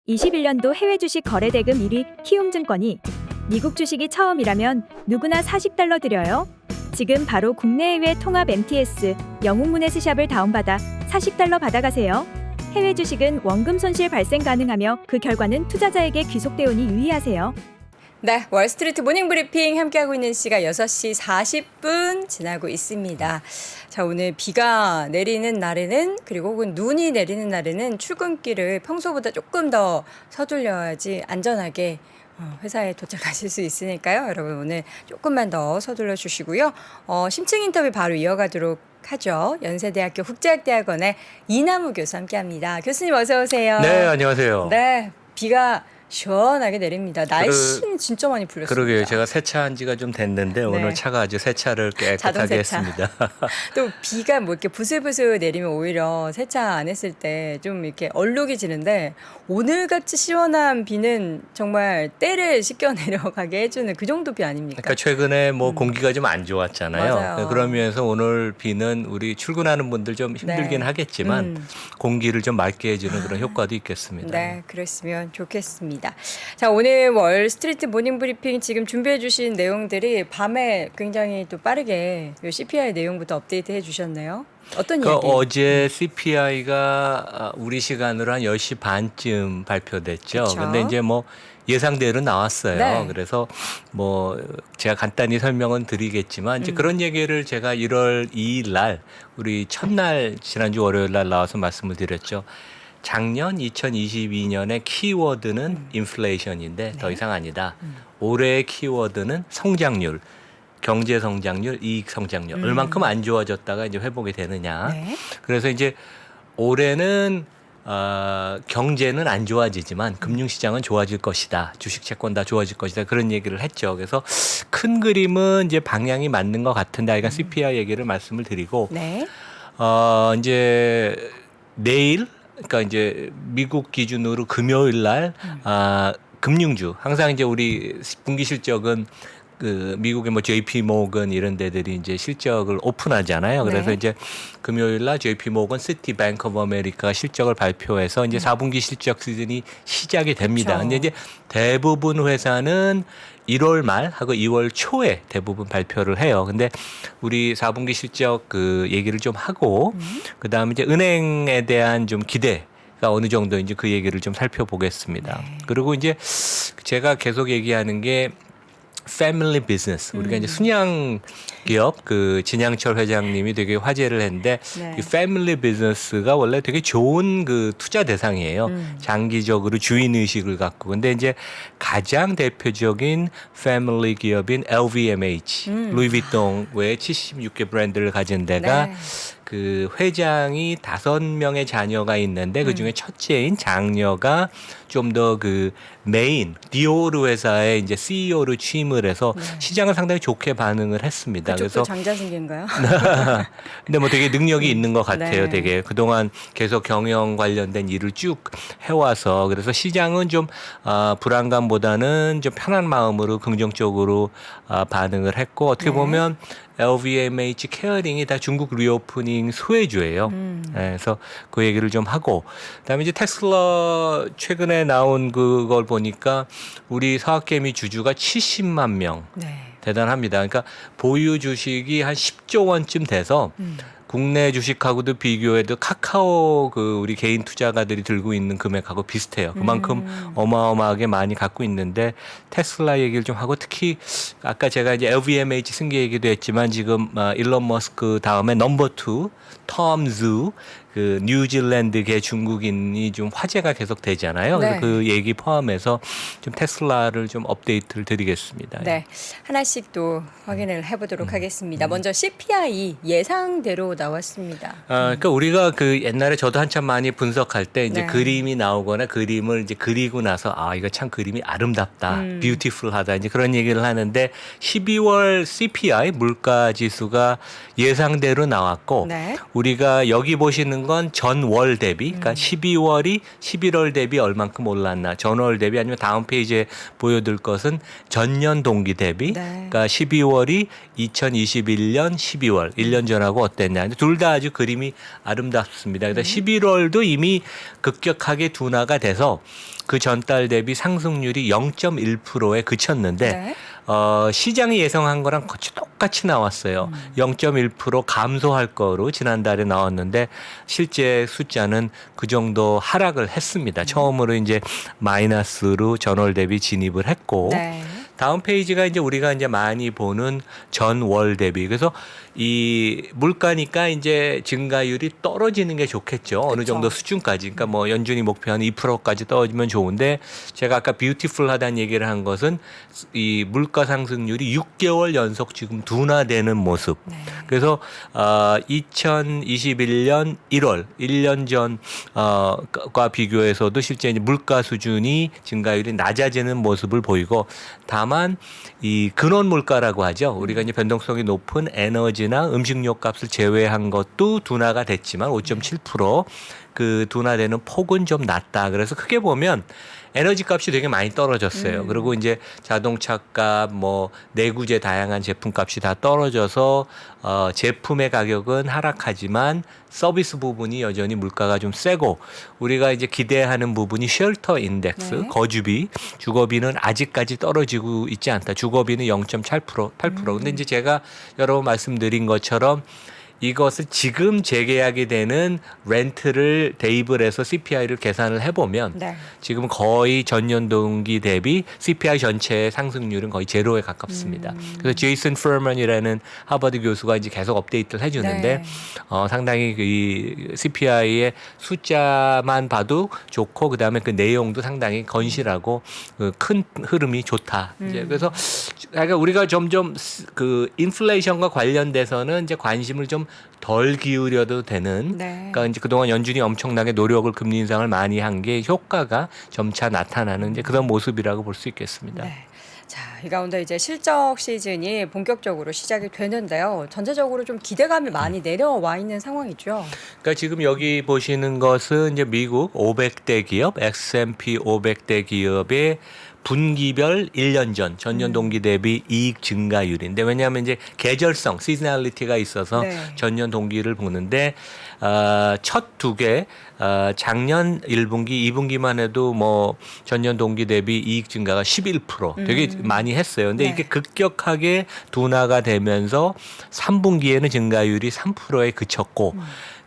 21년도 해외 주식 거래 대금 1위 키움증권이 미국 주식이 처음이라면 누구나 $40 드려요. 지금 바로 국내외 통합 MTS 영웅문의 스샵을 다운받아 $40 받아가세요. 해외 주식은 원금 손실 발생 가능하며 그 결과는 투자자에게 귀속되오니 유의하세요. 네, 월스트리트 모닝 브리핑 함께하고 있는 시각 6시 40분 지나고 있습니다. 자, 오늘 비가 내리는 날에는 그리고 혹은 눈이 내리는 날에는 출근길을 평소보다 조금 더 서둘려야지 안전하게 회사에 도착하실 수 있으니까요. 여러분 오늘 조금만 더 서둘러 주시고요. 심층 인터뷰 바로 이어가도록 하죠. 연세대학교 국제학대학원의 이남우 교수 함께합니다. 교수님 어서 오세요. 네, 안녕하세요. 네, 비가 시원하게 내립니다. 날씨는 진짜 많이 풀렸습니다. 그러게요. 제가 세차한 지가 좀 됐는데 네. 오늘 차가 아주 세차를 자동 깨끗하게 세차. 했습니다. 또 비가 뭐 이렇게 부슬부슬 내리면 오히려 세차 안 했을 때 좀 이렇게 얼룩이 지는데 오늘같이 시원한 비는 정말 때를 씻겨 내려가게 해주는 그 정도 비 아닙니까? 그러니까 최근에 뭐 공기가 좀 안 좋았잖아요. 맞아요. 그러면서 오늘 비는 우리 출근하는 분들 좀 힘들긴 네. 하겠지만 공기를 좀 맑게 해주는 그런 효과도 있겠습니다. 네, 그랬으면 좋겠습니다. 자, 오늘 월스트리트 모닝 브리핑 지금 준비해 주신 내용들이 밤에 굉장히 또 빠르게 요 CPI 내용부터 업데이트 해 주셨네요. 어떤 그러니까 이야기? 어제 CPI가 우리 시간으로 한 10시 반쯤 발표됐죠. 그쵸. 근데 이제 뭐 예상대로 나왔어요. 네. 그래서 뭐 제가 간단히 설명은 드리겠지만 이제 그런 얘기를 제가 1월 2일 날 우리 첫날 지난주 월요일 날 나와서 말씀을 드렸죠. 작년 2022년의 키워드는 인플레이션인데 더 이상 아니다. 올해의 키워드는 성장률. 경제 성장률, 이익 성장률. 얼만큼 안 좋아졌다가 이제 회복이 되느냐. 네. 그래서 이제 올해는 경제는 안 좋아지지만 금융시장은 좋아질 것이다. 주식 채권 다 좋아질 것이다. 그런 얘기를 했죠. 그래서 큰 그림은 이제 방향이 맞는 것 같은데, 그러니까 CPI 얘기를 말씀을 드리고, 네. 이제 내일, 그러니까 이제 미국 기준으로 금요일 날, 금융주, 항상 이제 우리 분기 실적은 그 미국의 뭐 JP 모건 이런 데들이 이제 실적을 오픈하잖아요. 그래서 네. 이제 금요일 날 JP 모건, 시티 뱅크 오브 아메리카 실적을 발표해서 이제 4분기 실적 시즌이 시작이 됩니다. 그렇죠. 근데 이제 대부분 회사는 1월 말하고 2월 초에 대부분 발표를 해요. 근데 우리 4분기 실적 그 얘기를 좀 하고 그다음에 이제 은행에 대한 좀 기대 가 어느 정도인지 그 얘기를 좀 살펴보겠습니다. 네. 그리고 이제 제가 계속 얘기하는 게 패밀리 비즈니스. 우리가 이제 순양 기업 그 진양철 회장님이 되게 화제를 했는데 네. 이 패밀리 비즈니스가 원래 되게 좋은 그 투자 대상이에요. 장기적으로 주인 의식을 갖고. 근데 이제 가장 대표적인 패밀리 기업인 LVMH, 루이비통 외에 76개 브랜드를 가진 데가 네. 그 회장이 5명의 자녀가 있는데 그 중에 첫째인 장녀가 좀 더 그 메인 디오르 회사의 이제 CEO로 취임을 해서 시장을 상당히 좋게 반응을 했습니다. 그쪽도 그래서 장자신계인가요? 근데 뭐 되게 능력이 있는 것 같아요. 네. 되게 그동안 계속 경영 관련된 일을 쭉 해와서 그래서 시장은 좀 불안감보다는 좀 편한 마음으로 긍정적으로 반응을 했고 어떻게 네. 보면 LVMH 케어링이 다 중국 리오프닝 소외주예요. 그래서 그 얘기를 좀 하고 그다음에 이제 테슬라 최근에 나온 그걸 보니까 우리 서학개미 주주가 70만 명. 네. 대단합니다. 그러니까 보유 주식이 한 10조 원쯤 돼서 국내 주식하고도 비교해도 카카오 그 우리 개인 투자가들이 들고 있는 금액하고 비슷해요. 그만큼 어마어마하게 많이 갖고 있는데 테슬라 얘기를 좀 하고 특히 아까 제가 이제 LVMH 승계 얘기도 했지만 지금 일론 머스크 다음에 넘버 2 톰 즈 그 뉴질랜드계 중국인이 좀 화제가 계속 되잖아요. 네. 그래서 그 얘기 포함해서 좀 테슬라를 좀 업데이트를 드리겠습니다. 네, 하나씩 또 확인을 해보도록 하겠습니다. 먼저 CPI 예상대로 나왔습니다. 그러니까 우리가 그 옛날에 저도 한참 많이 분석할 때 이제 네. 그림이 나오거나 그림을 이제 그리고 나서 이거 참 그림이 아름답다, 뷰티풀하다 이제 그런 얘기를 하는데 12월 CPI 물가 지수가 예상대로 나왔고 네. 우리가 여기 보시는 건 전월 대비, 그러니까 12월이 11월 대비 얼만큼 올랐나, 전월 대비 아니면 다음 페이지에 보여드릴 것은 전년 동기 대비, 네. 그러니까 12월이 2021년 12월, 1년 전하고 어땠냐. 둘 다 아주 그림이 아름답습니다. 그래서 11월도 이미 급격하게 둔화가 돼서 그 전달 대비 상승률이 0.1%에 그쳤는데 네. 시장이 예상한 거랑 거의 똑같이 나왔어요. 0.1% 감소할 거로 지난달에 나왔는데 실제 숫자는 그 정도 하락을 했습니다. 처음으로 이제 마이너스로 전월 대비 진입을 했고 네. 다음 페이지가 이제 우리가 이제 많이 보는 전월 대비. 그래서 이 물가니까 이제 증가율이 떨어지는 게 좋겠죠. 어느 그쵸. 정도 수준까지. 그러니까 뭐 연준이 목표하는 2%까지 떨어지면 좋은데 제가 아까 뷰티풀하다는 얘기를 한 것은 이 물가 상승률이 6개월 연속 지금 둔화되는 모습. 네. 그래서 2021년 1월 1년 전과 비교해서도 실제 이제 물가 수준이 증가율이 낮아지는 모습을 보이고 다만 이 근원 물가라고 하죠. 우리가 이제 변동성이 높은 에너지나 음식료 값을 제외한 것도 둔화가 됐지만 5.7%그 둔화되는 폭은 좀 낮다. 그래서 크게 보면 에너지 값이 되게 많이 떨어졌어요. 그리고 이제 자동차 값, 뭐 내구재 다양한 제품 값이 다 떨어져서 제품의 가격은 하락하지만 서비스 부분이 여전히 물가가 좀 세고 우리가 이제 기대하는 부분이 쉘터 인덱스, 네. 거주비, 주거비는 아직까지 떨어지고 있지 않다. 주거비는 0.8%. 근데 이제 제가 여러 번 말씀드린 것처럼 이것을 지금 재계약이 되는 렌트를 대입을 해서 CPI를 계산을 해보면 네. 지금 거의 전년 동기 대비 CPI 전체의 상승률은 거의 제로에 가깝습니다. 그래서 제이슨 퍼먼이라는 하버드 교수가 이제 계속 업데이트를 해주는데 네. 상당히 이 CPI의 숫자만 봐도 좋고 그 다음에 그 내용도 상당히 건실하고 큰 흐름이 좋다. 이제 그래서 그러니까 우리가 점점 그 인플레이션과 관련돼서는 이제 관심을 좀 덜 기울여도 되는. 네. 그러니까 이제 그동안 연준이 엄청나게 노력을 금리 인상을 많이 한 게 효과가 점차 나타나는 이제 그런 모습이라고 볼 수 있겠습니다. 네. 자, 이 가운데 이제 실적 시즌이 본격적으로 시작이 되는데요. 전체적으로 좀 기대감이 많이 내려와 있는 상황이죠. 그러니까 지금 여기 보시는 것은 이제 미국 500대 기업, S&P 500대 기업의 분기별 1년 전 전년 동기 대비 이익 증가율인데 왜냐하면 이제 계절성, 시즈널리티가 있어서 네. 전년 동기를 보는데 첫 두 개 작년 1분기, 2분기만 해도 뭐 전년 동기 대비 이익 증가가 11% 되게 많이 했어요. 근데 네. 이게 급격하게 둔화가 되면서 3분기에는 증가율이 3%에 그쳤고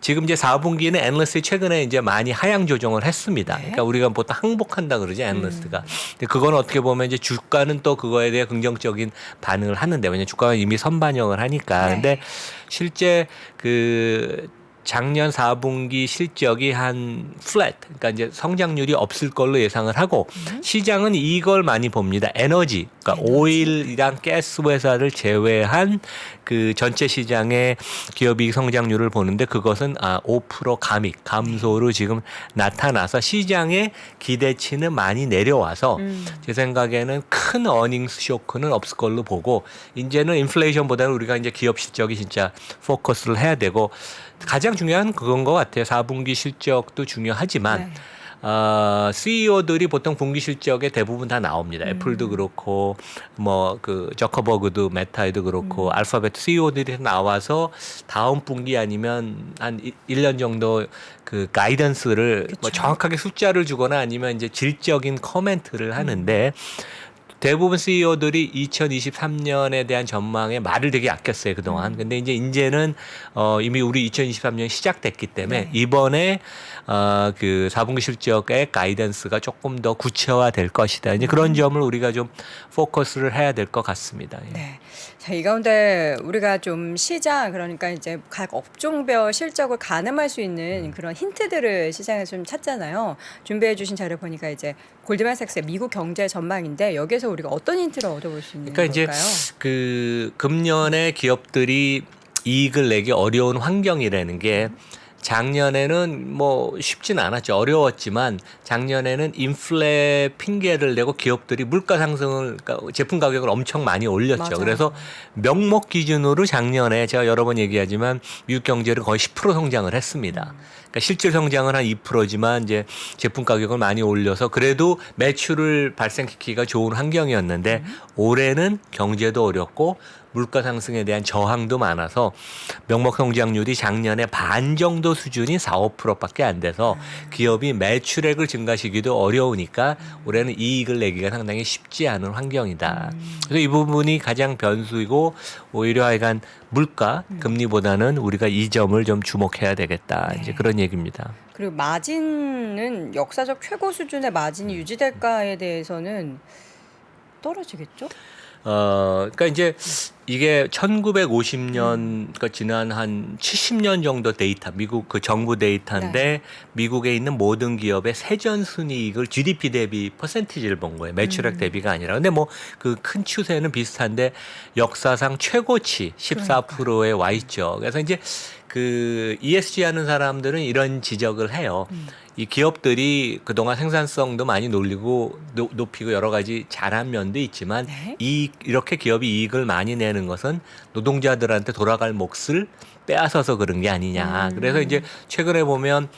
지금 이제 4분기는 애널리스트 최근에 이제 많이 하향 조정을 했습니다. 네. 그러니까 우리가 보통 항복한다 그러죠, 애널리스트가. 근데 그건 어떻게 보면 이제 주가는 또 그거에 대해 긍정적인 반응을 하는데 왜냐면 주가가 이미 선반영을 하니까. 네. 근데 실제 그 작년 4분기 실적이 한 플랫, 그러니까 이제 성장률이 없을 걸로 예상을 하고 시장은 이걸 많이 봅니다. 에너지, 그러니까 오일이랑 가스 회사를 제외한 그 전체 시장의 기업이익 성장률을 보는데 그것은 5% 감소로 지금 나타나서 시장의 기대치는 많이 내려와서 제 생각에는 큰 어닝스 쇼크는 없을 걸로 보고 이제는 인플레이션보다는 우리가 이제 기업 실적이 진짜 포커스를 해야 되고 가장 중요한 그건 것 같아요. 4분기 실적도 중요하지만 CEO들이 보통 분기 실적에 대부분 다 나옵니다. 애플도 그렇고 뭐 그 저커버그도 메타에도 그렇고 알파벳 CEO들이 나와서 다음 분기 아니면 한 1년 정도 그 가이던스를 뭐 정확하게 숫자를 주거나 아니면 이제 질적인 커멘트를 하는데 대부분 CEO들이 2023년에 대한 전망에 말을 되게 아꼈어요, 그동안. 근데 이제는 이미 우리 2023년이 시작됐기 때문에 네. 이번에 그 4분기 실적의 가이던스가 조금 더 구체화될 것이다. 이제 그런 점을 우리가 좀 포커스를 해야 될 것 같습니다. 예. 네. 자, 이 가운데 우리가 좀 시장 그러니까 이제 각 업종별 실적을 가늠할 수 있는 그런 힌트들을 시장에서 좀 찾잖아요. 준비해 주신 자료 보니까 이제 골드만삭스의 미국 경제 전망인데 여기서 우리가 어떤 힌트를 얻어볼 수 있는 그러니까 걸까요? 이제 그 금년에 기업들이 이익을 내기 어려운 환경이라는 게 작년에는 뭐 쉽진 않았죠. 어려웠지만 작년에는 인플레 핑계를 내고 기업들이 물가 상승을 그러니까 제품 가격을 엄청 많이 올렸죠. 맞아요. 그래서 명목 기준으로 작년에 제가 여러 번 얘기하지만 미국 경제를 거의 10% 성장을 했습니다. 그러니까 실질 성장은 한 2%지만 이제 제품 가격을 많이 올려서 그래도 매출을 발생시키기가 좋은 환경이었는데 올해는 경제도 어렵고 물가 상승에 대한 저항도 많아서 명목 성장률이 작년에 반 정도 수준이 4~5%밖에 안 돼서 기업이 매출액을 증가시키기도 어려우니까 올해는 이익을 내기가 상당히 쉽지 않은 환경이다. 그래서 이 부분이 가장 변수이고 오히려 하여간 물가 금리보다는 우리가 이 점을 좀 주목해야 되겠다. 이제 그런 얘기입니다. 그리고 마진은 역사적 최고 수준의 마진이 유지될까에 대해서는 떨어지겠죠? 그러니까 이제 이게 1950년, 그러니까 지난 한 70년 정도 데이터, 미국 그 정부 데이터인데 네. 미국에 있는 모든 기업의 세전 순이익을 GDP 대비 퍼센티지를 본 거예요. 매출액 대비가 아니라. 근데 뭐 그 큰 추세는 비슷한데 역사상 최고치 14%에 와 있죠. 그래서 이제 그 ESG 하는 사람들은 이런 지적을 해요. 이 기업들이 그동안 생산성도 많이 높이고 여러 가지 잘한 면도 있지만 네. 이렇게 기업이 이익을 많이 내는 것은 노동자들한테 돌아갈 몫을 빼앗아서 그런 게 아니냐. 그래서 이제 최근에 보면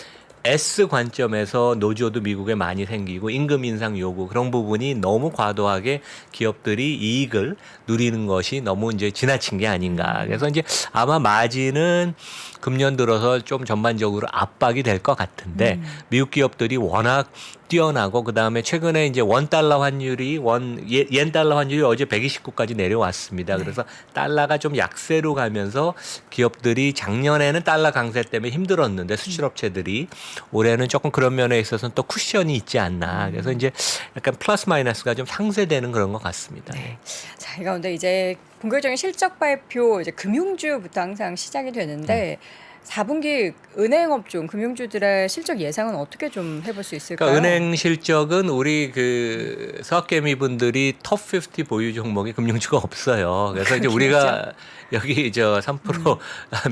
S 관점에서 노조도 미국에 많이 생기고 임금 인상 요구 그런 부분이 너무 과도하게 기업들이 이익을 누리는 것이 너무 이제 지나친 게 아닌가. 그래서 이제 아마 마진은 금년 들어서 좀 전반적으로 압박이 될 것 같은데 미국 기업들이 워낙 뛰어나고 그다음에 최근에 이제 원달러 환율이 옌 달러 환율이 어제 129까지 내려왔습니다. 네. 그래서 달러가 좀 약세로 가면서 기업들이 작년에는 달러 강세 때문에 힘들었는데 수출업체들이 올해는 조금 그런 면에 있어서는 또 쿠션이 있지 않나. 그래서 이제 약간 플러스 마이너스가 좀 상쇄되는 그런 것 같습니다. 네. 자, 이 가운데 이제 본격적인 실적 발표 이제 금융주부터 항상 시작이 되는데 4분기 은행업종 금융주들의 실적 예상은 어떻게 좀 해볼 수 있을까요? 그러니까 은행 실적은 우리 그 서학개미 분들이 톱50 보유 종목이 금융주가 없어요. 그래서 이제 우리가 여기 저 3%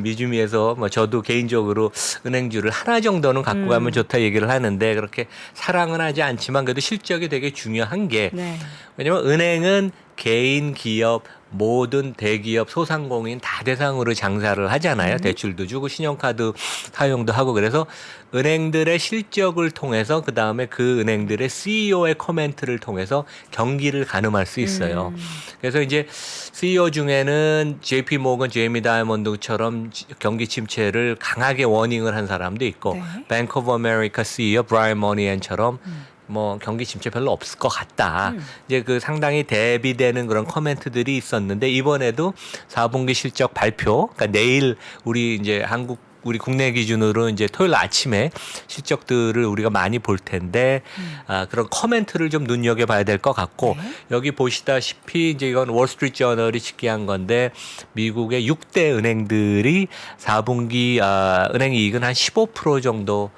미주미에서 뭐 저도 개인적으로 은행주를 하나 정도는 갖고 가면 좋다 얘기를 하는데 그렇게 사랑은 하지 않지만 그래도 실적이 되게 중요한 게 네. 왜냐면 은행은 개인, 기업, 모든 대기업, 소상공인 다 대상으로 장사를 하잖아요. 대출도 주고 신용카드 사용도 하고 그래서 은행들의 실적을 통해서 그다음에 그 은행들의 CEO의 코멘트를 통해서 경기를 가늠할 수 있어요. 그래서 이제 CEO 중에는 JP 모건, 제이미 다이아몬드처럼 경기 침체를 강하게 워닝을 한 사람도 있고 네. 뱅크 오브 아메리카 CEO 브라이언 머니앤처럼 뭐 경기 침체 별로 없을 것 같다. 이제 그 상당히 대비되는 그런 코멘트들이 있었는데 이번에도 4분기 실적 발표, 그러니까 내일 우리 이제 우리 국내 기준으로 이제 토요일 아침에 실적들을 우리가 많이 볼 텐데 그런 코멘트를 좀 눈여겨봐야 될 것 같고 여기 보시다시피 이제 이건 월스트리트 저널이 집계한 건데 미국의 6대 은행들이 4분기 은행 이익은 한 15% 정도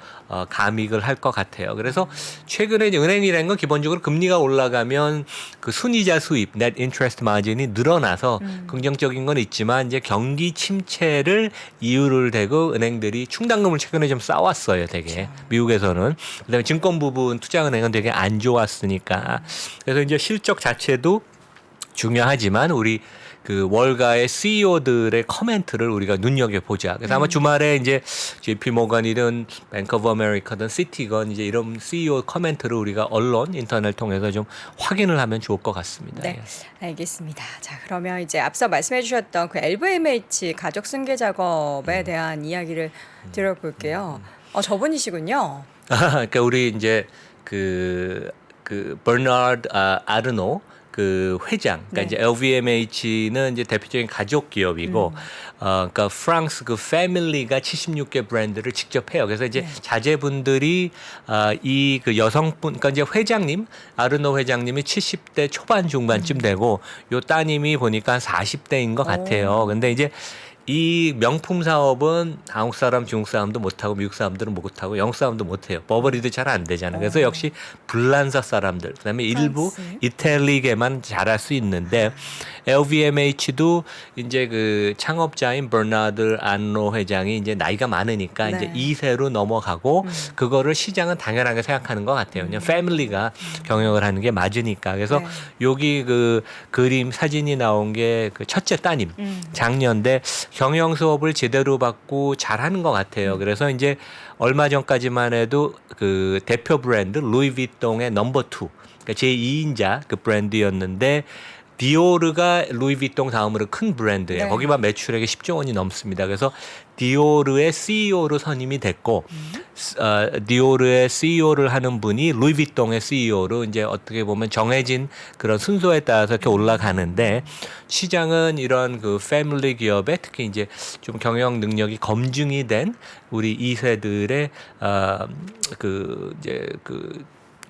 감익을 할 것 같아요. 그래서 최근에 이제 은행이라는 건 기본적으로 금리가 올라가면 그 순이자 수입, net interest margin이 늘어나서 긍정적인 건 있지만 이제 경기 침체를 이유를 대고 은행들이 충당금을 최근에 좀 쌓았어요, 되게. 미국에서는. 그다음에 증권 부분 투자은행은 되게 안 좋았으니까. 그래서 이제 실적 자체도 중요하지만 우리 그 월가의 CEO들의 코멘트를 우리가 눈여겨보자. 그래서 아마 주말에 이제 JP 모건이든 뱅크 오브 아메리카든 시티건 이제 이런 CEO 코멘트를 우리가 언론, 인터넷 통해서 좀 확인을 하면 좋을 것 같습니다. 네, 알겠습니다. 자, 그러면 이제 앞서 말씀해 주셨던 그 LVMH 가족 승계 작업에 대한 이야기를 들어볼게요. 저분이시군요. 그러니까 우리 이제 그 버나드 아르노 그 회장, 그러니까 네. 이제 LVMH는 이제 대표적인 가족 기업이고, 그러니까 프랑스 그 패밀리가 76개 브랜드를 직접 해요. 그래서 이제 자제분들이 이 그 여성분, 그러니까 이제 회장님 아르노 회장님이 70대 초반 중반쯤 되고, 요 따님이 보니까 한 40대인 것 같아요. 근데 이제 이 명품 사업은 한국 사람, 중국 사람도 못하고 미국 사람들은 못하고 영국 사람도 못해요. 버버리도 잘 안 되잖아요. 그래서 역시 불란서 사람들, 그다음에 일부 프랑스. 이탈리계만 잘할 수 있는데 LVMH도 이제 그 창업자인 버나드 아르노 회장이 이제 나이가 많으니까 이제 네. 2세로 넘어가고 그거를 시장은 당연하게 생각하는 것 같아요. 그냥 패밀리가 경영을 하는 게 맞으니까. 그래서 네. 여기 그 그림 사진이 나온 게 그 첫째 따님 장녀인데 경영 수업을 제대로 받고 잘하는 것 같아요. 그래서 이제 얼마 전까지만 해도 그 대표 브랜드 루이비통의 넘버 2, 그러니까 제2인자 그 브랜드였는데 디오르가 루이비통 다음으로 큰 브랜드예요. 네. 거기만 매출액이 10조 원이 넘습니다. 그래서 디오르의 CEO로 선임이 됐고 디오르의 CEO를 하는 분이 루이비통의 CEO로 이제 어떻게 보면 정해진 그런 순서에 따라서 이렇게 올라가는데 시장은 이런 그 패밀리 기업에 특히 이제 좀 경영 능력이 검증이 된 우리 2세들의 그 이제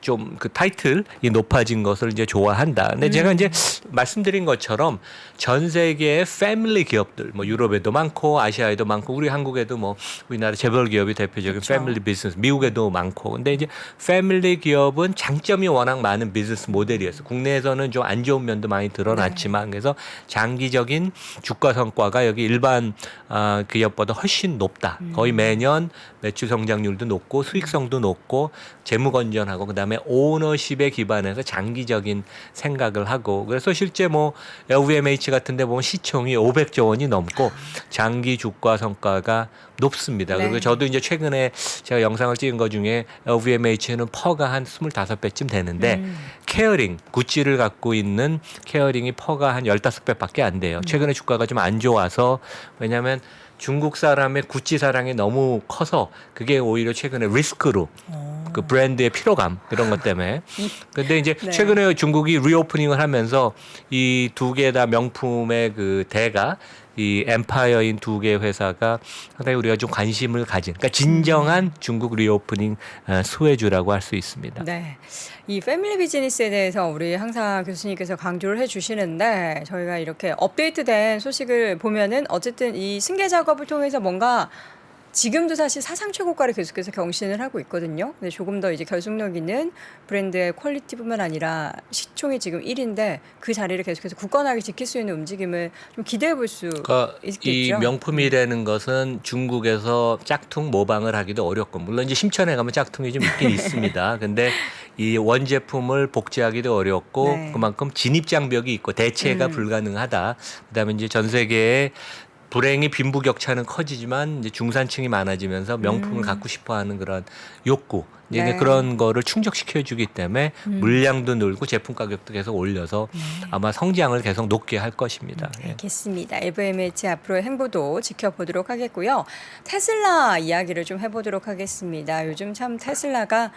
좀 그 타이틀이 높아진 것을 이제 좋아한다. 근데 제가 이제 말씀드린 것처럼 전 세계의 패밀리 기업들, 뭐 유럽에도 많고 아시아에도 많고 우리 한국에도 뭐 우리나라 재벌 기업이 대표적인 그렇죠. 패밀리 비즈니스, 미국에도 많고. 근데 이제 패밀리 기업은 장점이 워낙 많은 비즈니스 모델이었어. 국내에서는 좀 안 좋은 면도 많이 드러났지만 그래서 장기적인 주가 성과가 여기 일반 기업보다 훨씬 높다. 거의 매년 매출 성장률도 높고 수익성도 높고 재무 건전하고 그다음에 오너십에 기반해서 장기적인 생각을 하고 그래서 실제 뭐 LVMH 같은 데 보면 시총이 500조 원이 넘고 장기 주가 성과가 높습니다. 네. 그리고 저도 이제 최근에 제가 영상을 찍은 것 중에 LVMH는 퍼가 한 25배쯤 되는데 케어링, 구찌를 갖고 있는 케어링이 퍼가 한 15배밖에 안 돼요. 최근에 주가가 좀 안 좋아서 왜냐하면 중국 사람의 구찌 사랑이 너무 커서 그게 오히려 최근에 리스크로 그 브랜드의 피로감 이런 것 때문에. 근데 이제 네. 최근에 중국이 리오프닝을 하면서 이 두 개 다 명품의 그 대가 이 엠파이어인 두 개 회사가 상당히 우리가 좀 관심을 가진 그러니까 진정한 중국 리오프닝 수혜주라고 할 수 있습니다. 네. 이 패밀리 비즈니스에 대해서 우리 항상 교수님께서 강조를 해주시는데 저희가 이렇게 업데이트된 소식을 보면은 어쨌든 이 승계 작업을 통해서 뭔가 지금도 사실 사상 최고가를 계속해서 경신을 하고 있거든요. 근데 조금 더 이제 결속력 있는 브랜드의 퀄리티뿐만 아니라 시총이 지금 1인데 그 자리를 계속해서 굳건하게 지킬 수 있는 움직임을 좀 기대해 볼 수 그러니까 있겠죠. 이 명품이라는 것은 중국에서 짝퉁 모방을 하기도 어렵고 물론 이제 심천에 가면 짝퉁이 좀 있긴 있습니다. 근데 이 원제품을 복제하기도 어렵고 네. 그만큼 진입 장벽이 있고 대체가 불가능하다. 그다음에 이제 전 세계에 불행이 빈부격차는 커지지만 이제 중산층이 많아지면서 명품을 갖고 싶어하는 그런 욕구 이제 네. 그런 거를 충족시켜주기 때문에 물량도 늘고 제품 가격도 계속 올려서 아마 성장을 계속 높게 할 것입니다. 예. 알겠습니다. LVMH 앞으로의 행보도 지켜보도록 하겠고요. 테슬라 이야기를 좀 해보도록 하겠습니다. 요즘 참 테슬라가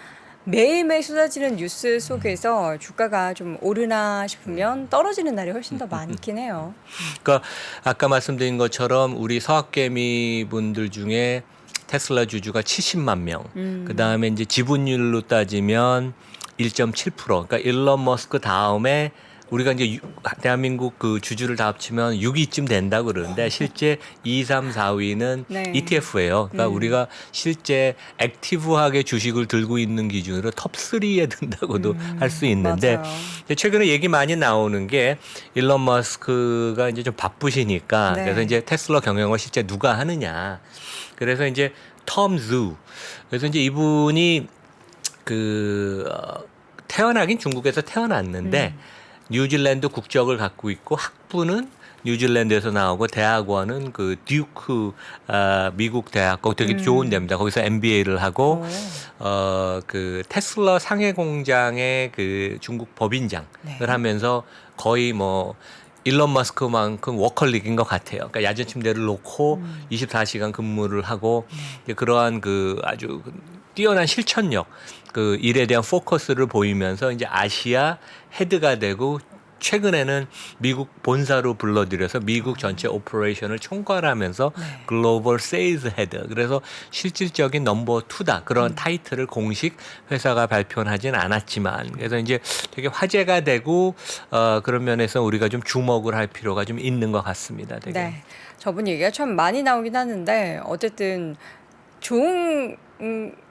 매일매일 쏟아지는 뉴스 속에서 주가가 좀 오르나 싶으면 떨어지는 날이 훨씬 더 많긴 해요. 그러니까 아까 말씀드린 것처럼 우리 서학개미 분들 중에 테슬라 주주가 70만 명. 그다음에 이제 지분율로 따지면 1.7%. 그러니까 일론 머스크 다음에 우리가 이제 대한민국 그 주주를 다 합치면 6위쯤 된다고 그러는데 실제 2, 3, 4위는 네. ETF예요. 그러니까 우리가 실제 액티브하게 주식을 들고 있는 기준으로 톱 3에 든다고도 할 수 있는데 맞아요. 최근에 얘기 많이 나오는 게 일론 머스크가 이제 좀 바쁘시니까 네. 그래서 이제 테슬라 경영을 실제 누가 하느냐. 그래서 이제 톰 주. 그래서 이제 이분이 태어나긴 중국에서 태어났는데 뉴질랜드 국적을 갖고 있고 학부는 뉴질랜드에서 나오고 대학원은 그 듀크 미국 대학 거 되게 좋은 데입니다. 거기서 MBA를 하고 그 테슬라 상해 공장의 그 중국 법인장을 네. 하면서 거의 뭐 일론 머스크만큼 워커릭인 것 같아요. 그러니까 야전 침대를 놓고 24시간 근무를 하고 이제 그러한 그 아주 뛰어난 실천력, 그 일에 대한 포커스를 보이면서 이제 아시아 헤드가 되고 최근에는 미국 본사로 불러들여서 미국 전체 오퍼레이션을 총괄하면서 글로벌 세일즈 헤드. 그래서 실질적인 넘버 2다. 그런 타이틀을 공식 회사가 발표는 하진 않았지만 그래서 이제 되게 화제가 되고 그런 면에서 우리가 좀 주목을 할 필요가 좀 있는 것 같습니다. 되게. 네. 저분 얘기가 참 많이 나오긴 하는데 어쨌든 좋은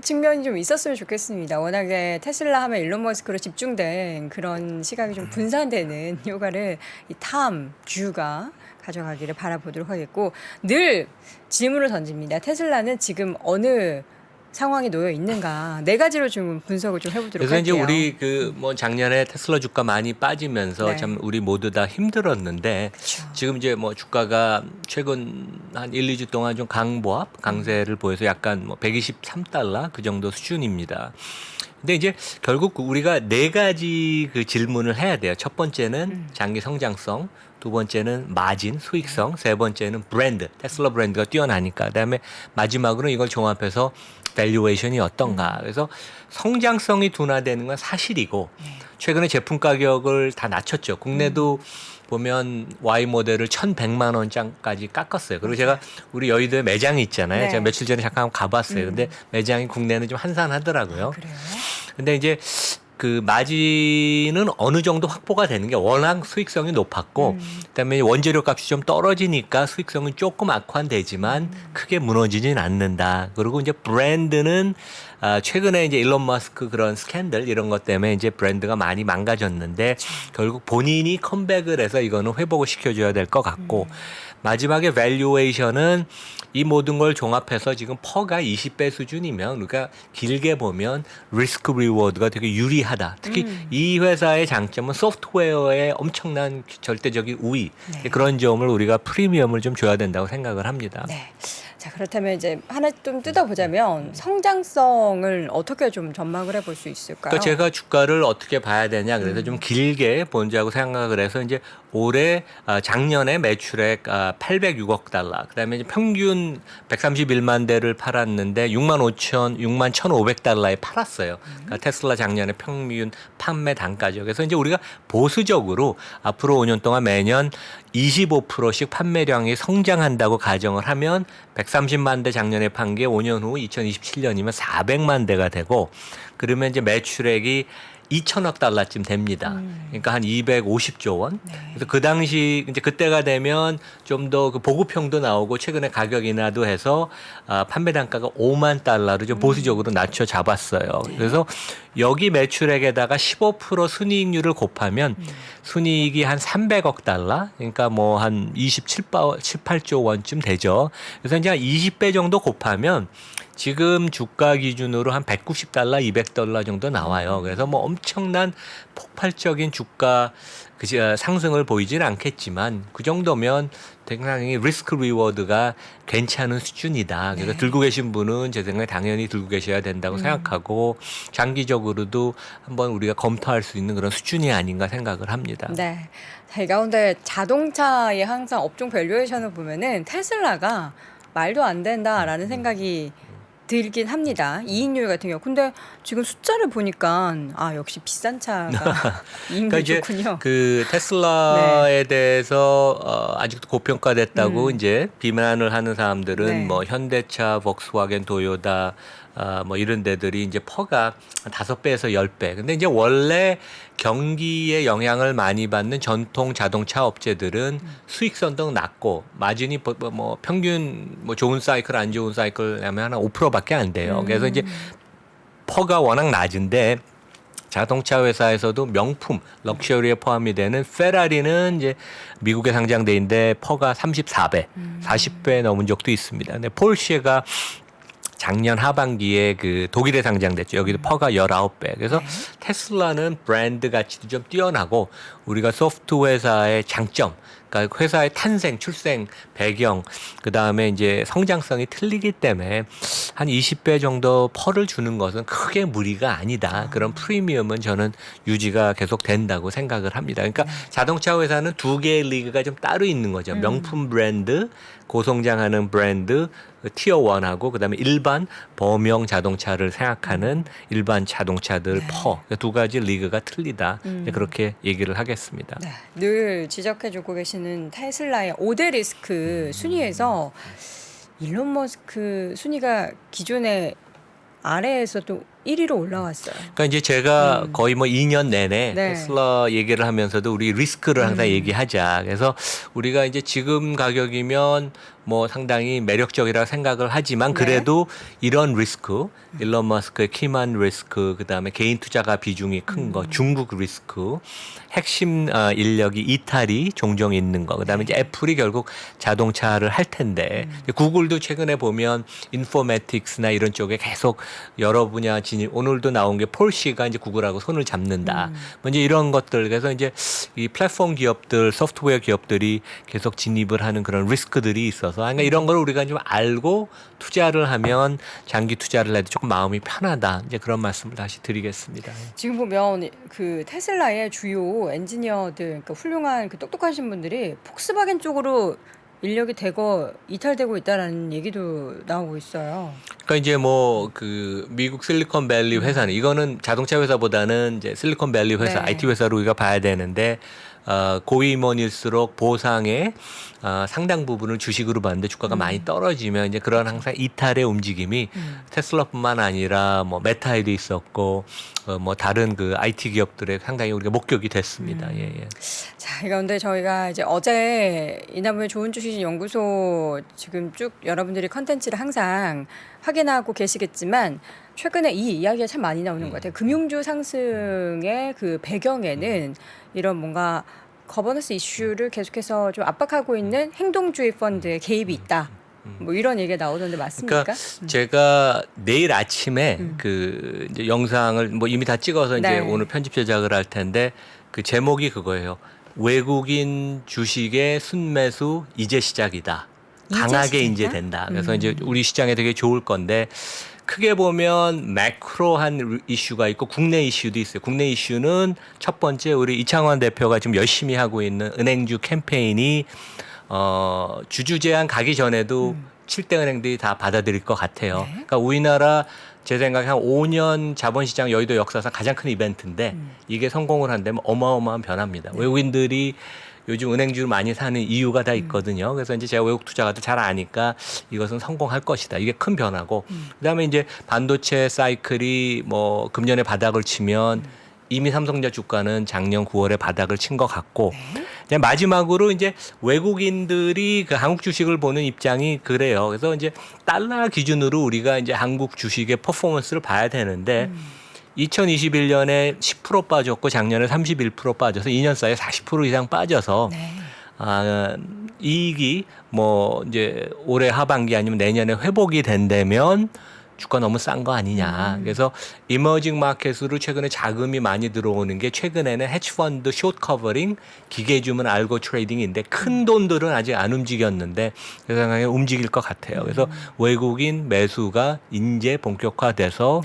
측면이 좀 있었으면 좋겠습니다. 워낙에 테슬라 하면 일론 머스크로 집중된 그런 시각이 좀 분산되는 효과를 이 탐 주가 가져가기를 바라보도록 하겠고 늘 질문을 던집니다. 테슬라는 지금 어느 상황이 놓여 있는가 네 가지로 좀 분석을 좀 해보도록 그래서 할게요. 이제 우리 그 뭐 작년에 테슬라 주가 많이 빠지면서 네. 참 우리 모두 다 힘들었는데 그쵸. 지금 이제 뭐 주가가 최근 한 1, 2주 동안 좀 강세를 보여서 약간 뭐 123달러 그 정도 수준입니다. 근데 이제 결국 우리가 네 가지 그 질문을 해야 돼요. 첫 번째는 장기 성장성, 두 번째는 마진, 수익성, 세 번째는 브랜드, 테슬라 브랜드가 뛰어나니까. 그다음에 마지막으로는 이걸 종합해서 밸류에이션이 어떤가. 그래서 성장성이 둔화되는 건 사실이고 최근에 제품 가격을 다 낮췄죠. 국내도 보면 Y 모델을 1,100만 원장까지 깎았어요. 그리고 제가 우리 여의도에 매장이 있잖아요. 네. 제가 며칠 전에 잠깐 가봤어요. 근데 매장이 국내는 좀 한산하더라고요. 그래요? 근데 이제 그 마진은 어느 정도 확보가 되는 게 워낙 수익성이 높았고 그다음에 원재료 값이 좀 떨어지니까 수익성은 조금 악화되지만 크게 무너지진 않는다. 그리고 이제 브랜드는 최근에 이제 일론 머스크 그런 스캔들 이런 것 때문에 이제 브랜드가 많이 망가졌는데 결국 본인이 컴백을 해서 이거는 회복을 시켜줘야 될 것 같고 마지막에 밸류에이션은 이 모든 걸 종합해서 지금 퍼가 20배 수준이면 우리가 길게 보면 리스크 리워드가 되게 유리하다. 특히 이 회사의 장점은 소프트웨어의 엄청난 절대적인 우위 네. 그런 점을 우리가 프리미엄을 좀 줘야 된다고 생각을 합니다. 네. 자 그렇다면 이제 하나 좀 뜯어보자면 성장성을 어떻게 좀 전망을 해볼 수 있을까요? 그러니까 제가 주가를 어떻게 봐야 되냐 그래서 좀 길게 본다고 생각을 해서 이제 올해 작년에 매출액 806억 달러 그다음에 이제 평균 131만 대를 팔았는데 6만 1,500달러에 팔았어요. 그러니까 테슬라 작년에 평균 판매 단가죠. 그래서 이제 우리가 보수적으로 앞으로 5년 동안 매년 25%씩 판매량이 성장한다고 가정을 하면 130만 대 작년에 판 게 5년 후 2027년이면 400만 대가 되고 그러면 이제 매출액이 2천억 달러쯤 됩니다. 그러니까 한 250조 원. 그래서 그 당시 이제 그때가 되면 좀 더 그 보급형도 나오고 최근에 가격 인하도 해서 판매 단가가 5만 달러로 좀 보수적으로 낮춰 잡았어요. 그래서 여기 매출액에다가 15% 순이익률을 곱하면 순이익이 한 300억 달러. 그러니까 뭐 한 8조 원쯤 되죠. 그래서 이제 한 20배 정도 곱하면 지금 주가 기준으로 한 190달러, 200달러 정도 나와요. 그래서 뭐 엄청난 폭발적인 주가 상승을 보이진 않겠지만 그 정도면 굉장히 리스크 리워드가 괜찮은 수준이다. 그래서 들고 계신 분은 제 생각에 당연히 들고 계셔야 된다고 생각하고 장기적으로도 한번 우리가 검토할 수 있는 그런 수준이 아닌가 생각을 합니다. 네. 자, 이 가운데 자동차의 항상 업종 밸류에이션을 보면은 테슬라가 말도 안 된다라는 생각이 들긴 합니다. 이익률 같은 경우. 근데 지금 숫자를 보니까 역시 비싼 차가 이익률이 그러니까 이제 좋군요. 그 테슬라에 대해서 아직도 고평가됐다고 이제 비난을 하는 사람들은 네. 뭐 현대차, 폭스바겐, 도요타 뭐 이런 데들이 이제 퍼가 5배에서 10배. 근데 이제 원래 경기에 영향을 많이 받는 전통 자동차 업체들은 수익성도 낮고 마진이 뭐 평균 뭐 좋은 사이클 안 좋은 사이클 하면 한 5%밖에 안 돼요. 그래서 이제 퍼가 워낙 낮은데 자동차 회사에서도 명품 럭셔리에 포함이 되는 페라리는 이제 미국에 상장돼 있는데 퍼가 34배, 40배 넘은 적도 있습니다. 근데 폴쉐가 작년 하반기에 그 독일에 상장됐죠. 여기도 퍼가 19배. 그래서 테슬라는 브랜드 가치도 좀 뛰어나고 우리가 소프트 회사의 장점, 그러니까 회사의 탄생, 출생, 배경, 그 다음에 이제 성장성이 틀리기 때문에 한 20배 정도 퍼를 주는 것은 크게 무리가 아니다. 그런 프리미엄은 저는 유지가 계속 된다고 생각을 합니다. 그러니까 자동차 회사는 두 개의 리그가 좀 따로 있는 거죠. 명품 브랜드, 고성장하는 브랜드, 티어 1하고 그다음에 일반 범용 자동차를 생각하는 일반 자동차들 퍼. 두 가지 리그가 틀리다. 그렇게 얘기를 하겠습니다. 네, 늘 지적해주고 계시는 테슬라의 5대 리스크 순위에서 일론 머스크 순위가 기존의 아래에서도 1위로 올라왔어요. 그러니까 이제 제가 거의 뭐 2년 내내 네. 테슬라 얘기를 하면서도 우리 리스크를 항상 얘기하자. 그래서 우리가 이제 지금 가격이면 뭐 상당히 매력적이라 생각을 하지만 네. 그래도 이런 리스크, 일론 머스크의 키만 리스크, 그다음에 개인 투자가 비중이 큰 거, 중국 리스크, 핵심 인력이 이탈이 종종 있는 거, 그다음에 이제 애플이 결국 자동차를 할 텐데 구글도 최근에 보면 인포매틱스나 이런 쪽에 계속 여러 분야 진입. 오늘도 나온 게 폴시가 이제 구글하고 손을 잡는다. 뭐 이제 이런 것들 그래서 이제 이 플랫폼 기업들, 소프트웨어 기업들이 계속 진입을 하는 그런 리스크들이 있어서 그러니까 이런 걸 우리가 좀 알고 투자를 하면 장기 투자를 해도 조금 마음이 편하다. 이제 그런 말씀을 다시 드리겠습니다. 지금 보면 그 테슬라의 주요 엔지니어들, 그러니까 훌륭한 그 똑똑하신 분들이 폭스바겐 쪽으로 인력이 대거 이탈되고 있다라는 얘기도 나오고 있어요. 그러니까 이제 뭐 그 미국 실리콘밸리 회사는 이거는 자동차 회사보다는 이제 실리콘밸리 회사, 네. IT 회사로 우리가 봐야 되는데 고위임원일수록 보상의 상당 부분을 주식으로 받는데 주가가 많이 떨어지면 이제 그런 항상 이탈의 움직임이 테슬라뿐만 아니라 뭐 메타에도 있었고 뭐 다른 그 IT 기업들의 상당히 우리가 목격이 됐습니다. 예, 예. 자, 이 가운데 저희가 이제 어제 이나무의 좋은 주식 연구소 지금 쭉 여러분들이 컨텐츠를 항상 확인하고 계시겠지만 최근에 이 이야기가 참 많이 나오는 것 같아요. 금융주 상승의 그 배경에는 이런 뭔가 거버넌스 이슈를 계속해서 좀 압박하고 있는 행동주의 펀드의 개입이 있다. 뭐 이런 얘기가 나오던데 맞습니까? 그러니까 제가 내일 아침에 그 이제 영상을 뭐 이미 다 찍어서 이제 네. 오늘 편집 제작을 할 텐데 그 제목이 그거예요. 외국인 주식의 순매수 이제 시작이다. 강하게 시작이다? 이제 된다. 그래서 이제 우리 시장에 되게 좋을 건데 크게 보면 매크로한 이슈가 있고 국내 이슈도 있어요. 국내 이슈는 첫 번째 우리 이창환 대표가 지금 열심히 하고 있는 은행주 캠페인이 주주 제한 가기 전에도 7대 은행들이 다 받아들일 것 같아요. 네. 그러니까 우리나라 제 생각에 한 5년 자본시장 여의도 역사상 가장 큰 이벤트인데 이게 성공을 한다면 어마어마한 변화입니다. 외국인들이 요즘 은행주를 많이 사는 이유가 다 있거든요. 그래서 이제 제가 외국 투자가들 잘 아니까 이것은 성공할 것이다. 이게 큰 변화고 그다음에 이제 반도체 사이클이 뭐 금년에 바닥을 치면 이미 삼성전자 주가는 작년 9월에 바닥을 친 것 같고 이제 마지막으로 이제 외국인들이 그 한국 주식을 보는 입장이 그래요. 그래서 이제 달러 기준으로 우리가 이제 한국 주식의 퍼포먼스를 봐야 되는데 2021년에 10% 빠졌고 작년에 31% 빠져서 2년 사이에 40% 이상 빠져서 네. 이익이 뭐 이제 올해 하반기 아니면 내년에 회복이 된다면 주가 너무 싼 거 아니냐. 그래서 이머징 마켓으로 최근에 자금이 많이 들어오는 게 최근에는 헤지펀드 숏 커버링, 기계주문 알고 트레이딩인데 큰 돈들은 아직 안 움직였는데 제 생각에 움직일 것 같아요. 그래서 외국인 매수가 이제 본격화돼서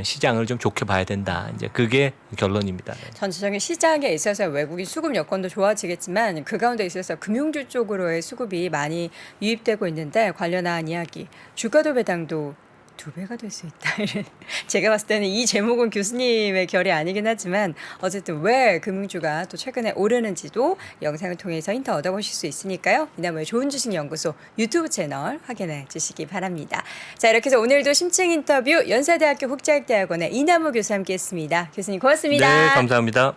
시장을 좀 좋게 봐야 된다. 이제 그게 결론입니다. 전체적인 시장에 있어서 외국인 수급 여건도 좋아지겠지만 그 가운데 있어서 금융주 쪽으로의 수급이 많이 유입되고 있는데 관련한 이야기, 주가도 배당도 2배가 될 수 있다. 제가 봤을 때는 이 제목은 교수님의 결이 아니긴 하지만 어쨌든 왜 금융주가 또 최근에 오르는지도 영상을 통해서 힌트 얻어보실 수 있으니까요. 이나무의 좋은 주식 연구소 유튜브 채널 확인해 주시기 바랍니다. 자, 이렇게 해서 오늘도 심층 인터뷰 연세대학교 국제학대학원의 이나무 교수 함께했습니다. 교수님 고맙습니다. 네, 감사합니다.